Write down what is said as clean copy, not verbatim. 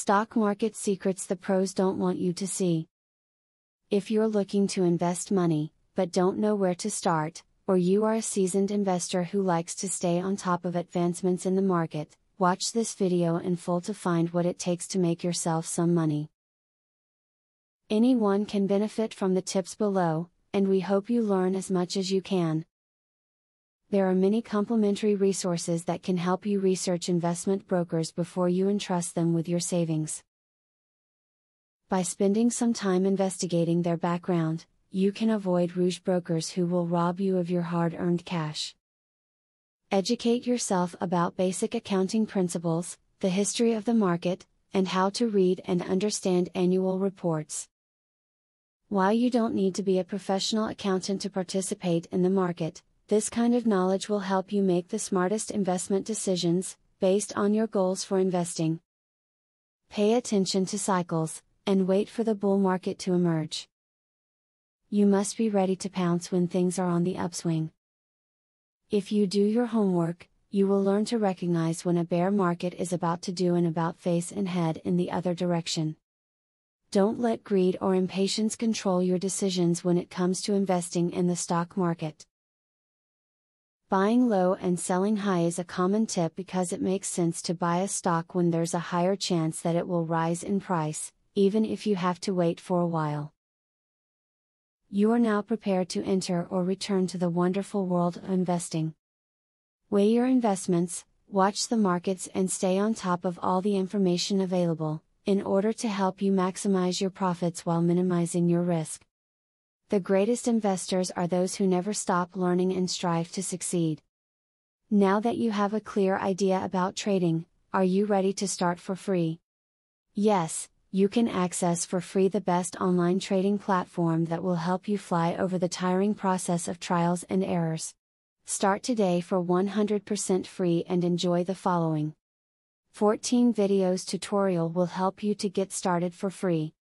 Stock market secrets the pros don't want you to see. If you're looking to invest money, but don't know where to start, or you are a seasoned investor who likes to stay on top of advancements in the market, watch this video in full to find what it takes to make yourself some money. Anyone can benefit from the tips below, and we hope you learn as much as you can. There are many complimentary resources that can help you research investment brokers before you entrust them with your savings. By spending some time investigating their background, you can avoid rouge brokers who will rob you of your hard-earned cash. Educate yourself about basic accounting principles, the history of the market, and how to read and understand annual reports. While you don't need to be a professional accountant to participate in the market, this kind of knowledge will help you make the smartest investment decisions, based on your goals for investing. Pay attention to cycles, and wait for the bull market to emerge. You must be ready to pounce when things are on the upswing. If you do your homework, you will learn to recognize when a bear market is about to do an about-face and head in the other direction. Don't let greed or impatience control your decisions when it comes to investing in the stock market. Buying low and selling high is a common tip because it makes sense to buy a stock when there's a higher chance that it will rise in price, even if you have to wait for a while. You are now prepared to enter or return to the wonderful world of investing. Weigh your investments, watch the markets and stay on top of all the information available, in order to help you maximize your profits while minimizing your risk. The greatest investors are those who never stop learning and strive to succeed. Now that you have a clear idea about trading, are you ready to start for free? Yes, you can access for free the best online trading platform that will help you fly over the tiring process of trials and errors. Start today for 100% free and enjoy the following 14 videos tutorial will help you to get started for free.